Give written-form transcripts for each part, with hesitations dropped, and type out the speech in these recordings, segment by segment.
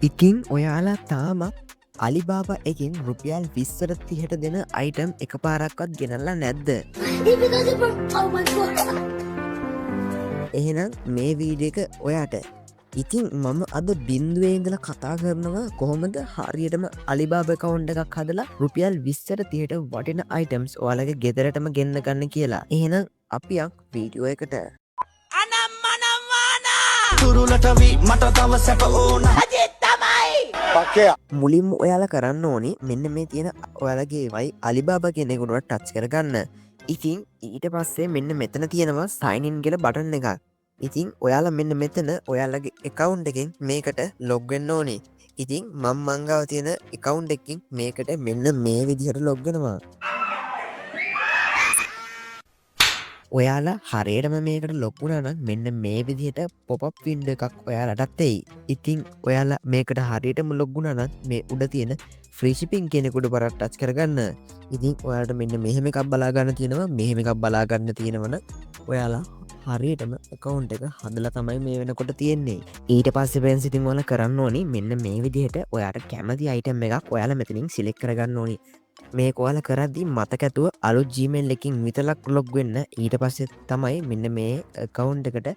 ඉතින් ඔයාලා තාමත් අලිබාබ එකෙන් රුපියල් 20-30ට දෙන අයිටම් එක පාරක්වත් ගෙනල්ලා නැද්ද? එහෙනම් මේ වීඩියෝ එක ඔයාට. ඉතින් මම අද බින්දුවේ ඉඳලා කතා කරනවා කොහොමද හරියටම අලිබාබ account එකක් හදලා රුපියල් 20-30ට වටින items ඔයාලගේ ගෙදරටම ගෙන්න ගන්න කියලා. එහෙනම් අපි යන් වීඩියෝ එකට. තුරුලටවී මට තව සැප ඕන මුලින්ම ඔයාලා කරන්න ඕනි මෙන්න මේ තියෙන ඔයාලගේ වයි අලිබාබා කෙනෙකුට ටච් කරගන්න. ඉතින් ඊට පස්සේ මෙන්න මෙතන තියෙනවා sign in කියලා බටන් එකක්. ඉතින් ඔයාලා මෙන්න මෙතන ඔයාලගේ account එකෙන් මේකට log වෙන්න ඕනි. ඉතින් මම මංගාව තියෙන account එකකින් මේකට මෙන්න මේ විදිහට log වෙනවා. ඔයාලා හරියටම මේකට log වුණා නම් මෙන්න මේ විදිහට pop-up window එකක් ඔයාලටත් එයි. ඉතින් ඔයාලා මේකට හරියටම log වුණා නම් මේ උඩ තියෙන free shipping කෙනෙකුට බරක් ටච් කරගන්න. ඉතින් ඔයාලට මෙන්න මෙහෙම එකක් බලා ගන්න තියෙනවා. මෙහෙම එකක් බලා ගන්න තියෙනවනේ ඔයාලා හරියටම account එක හදලා තමයි මේ වෙනකොට තියෙන්නේ. ඊට පස්සේ friends ඉතින් ඔයාලා කරන්න ඕනි මෙන්න මේ විදිහට ඔයාට කැමති item එකක් ඔයාලා මෙතනින් select කරගන්න ඕනි. මේක ඔයාලා කරද්දී මතක ඇතුව අලුත් Gmail එකකින් විතරක් log වෙන්න. ඊට පස්සේ තමයි මෙන්න මේ account එකට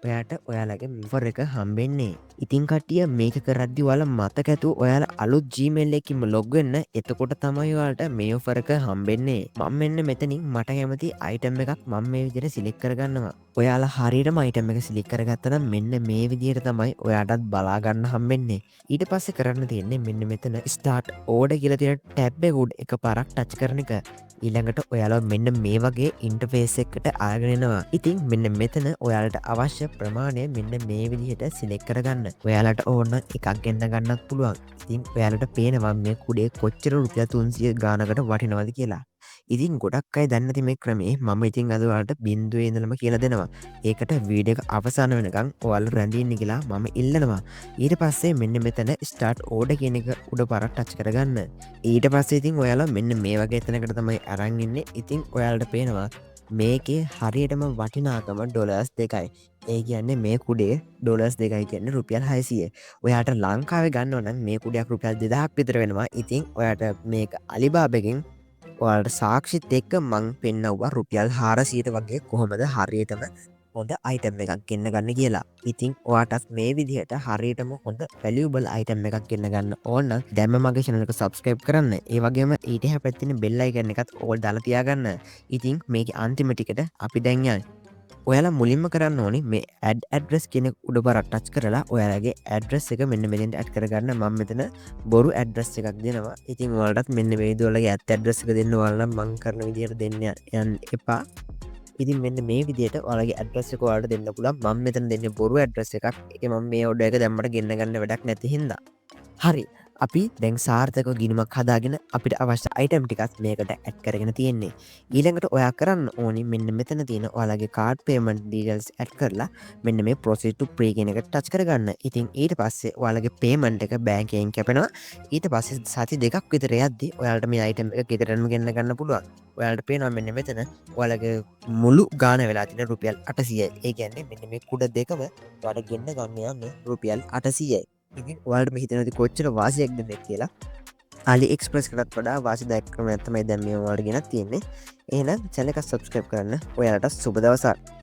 ඔයාට ඔයාලගේ offer එක හම්බෙන්නේ. ඉතින් කට්ටිය මේක කරද්දී ඔයාලා මතක ඇතුව ඔයාලා අලුත් Gmail එකකින්ම log වෙන්න. එතකොට තමයි ඔයාලට මේ offer එක හම්බෙන්නේ. මම මෙන්න මෙතනින් මට කැමති item එකක් මම මේ විදිහට select කරගන්නවා. ඔයාලා හරියටම item එක select කරගත්තා නම් මෙන්න මේ විදිහට තමයි ඔයාටත් බලා ගන්න හම්බෙන්නේ. ඊට පස්සේ කරන්න තියෙන්නේ මෙන්න මෙතන start order කියලා තියෙන tab එක උඩ එකපාරක් touch කරන එක. ඊළඟට ඔයාලා මෙන්න මේ වගේ ඉන්ටර්ෆේස් එකකට ආගෙන එනවා. ඉතින් මෙන්න මෙතන ඔයාලට අවශ්‍ය ප්‍රමාණය මෙන්න මේ විදිහට සිලෙක්ට් කරගන්න. ඔයාලට ඕන එකක් ගෙන්න ගන්නත් පුළුවන්. ඉතින් ඔයාලට පේනවා මේ කුඩේ කොච්චර රුපියල් 300 ගානකට වටිනවද කියලා. ඉතින් ගොඩක් අය දන්නේ නැති මේ ක්‍රමේ මම ඉතින් අද ඔයාලට බින්දුවේ ඉඳලම කියලා දෙනවා. ඒකට වීඩියෝ එක අවසන් වෙනකන් ඔයාලා රැඳී ඉන්න කියලා මම ඉල්ලනවා. ඊට පස්සේ මෙන්න මෙතන start order කියන එක උඩ පාරක් ටච් කරගන්න. ඊට පස්සේ ඉතින් ඔයාලා මෙන්න මේ වගේ තැනකට තමයි අරන් ඉන්නේ. ඉතින් ඔයාලට පේනවා මේකේ හරියටම වටිනාකම ඩොලර්ස් 2යි. ඒ කියන්නේ මේ කුඩේ ඩොලර්ස් 2යි කියන්නේ රුපියල් 600. ඔයාට ලංකාවේ ගන්නව නම් මේ කුඩයක් රුපියල් 2000ක් විතර වෙනවා. ඉතින් ඔයාට මේක අලිබාබගෙන් ඔයාලට සාක්ෂිත් එක්ක මං පෙන්නවුවා රුපියල් 400ට වගේ කොහොමද හරියටම හොඳ item එකක් ගෙන්න ගන්න කියලා. ඉතින් ඔයාටත් මේ විදිහට හරියටම හොඳ valuable item එකක් ගෙන්න ගන්න ඕන නම් දැන්ම මගේ channel එක subscribe කරන්න. ඒ වගේම ඊට එහා පැත්තේ තියෙන bell icon එකත් ඕල් දාලා තියාගන්න. ඉතින් මේකේ අන්තිම ටිකට අපි දැන් යන්නේ. ඔයාලා මුලින්ම කරන්න ඕනි මේ add address කියන උඩ බරක් ටච් කරලා ඔයාලගේ address එක මෙන්න මෙතෙන්ට add කරගන්න. මම මෙතන බොරු address එකක් දෙනවා. ඉතින් ඔයාලටත් මෙන්න මේ විදිහට ඔයාලගේ ඇත්ත address එක දෙන්න ඔයාලා නම් මම කරන විදිහට දෙන්න යන්න එපා. ඉතින් මෙන්න මේ විදිහට ඔයාලගේ address එක ඔයාලට දෙන්න පුළුවන්. මම මෙතන දෙන්නේ බොරු address එකක්. ඒක මම මේ order එක දැම්මට ගෙන්න ගන්න වැඩක් නැති හින්දා. හරි. අපි දැන් සාර්ථකව ගිණුමක් හදාගෙන අපිට අවශ්‍ය item ටිකත් මේකට add කරගෙන තියෙන්නේ. ඊළඟට ඔයා කරන්න ඕනි මෙන්න මෙතන තියෙන ඔයාලගේ card payment details add කරලා මෙන්න මේ process to pay කියන එකට touch කරගන්න. ඉතින් ඊට පස්සේ ඔයාලගේ payment එක බැංක් එකෙන් කැපෙනවා. ඊට පස්සේ සති දෙකක් විතර යද්දි ඔයාලට මේ item එක ගෙදරටම ගෙන්න ගන්න පුළුවන්. ඔයාලට පේනවා මෙන්න මෙතන ඔයාලගේ මුළු ගාණ වෙලා තියෙන රුපියල් 800යි. ඒ කියන්නේ මෙන්න මේ කුඩ දෙකම ඔයාලට ගෙන්න ගන්න යන්නේ රුපියල් 800යි. ඉතින් ඔයාලට මේ හිතෙනවද කොච්චර වාසියක්ද මේ කියලා? AliExpress කටත් වඩා වාසිදායක ක්‍රමයක් තමයි දැන් මේ ඔයාලට ගෙනත් තියෙන්නේ. එහෙනම් channel එක subscribe කරන්න. ඔයාලට සුබ දවසක්.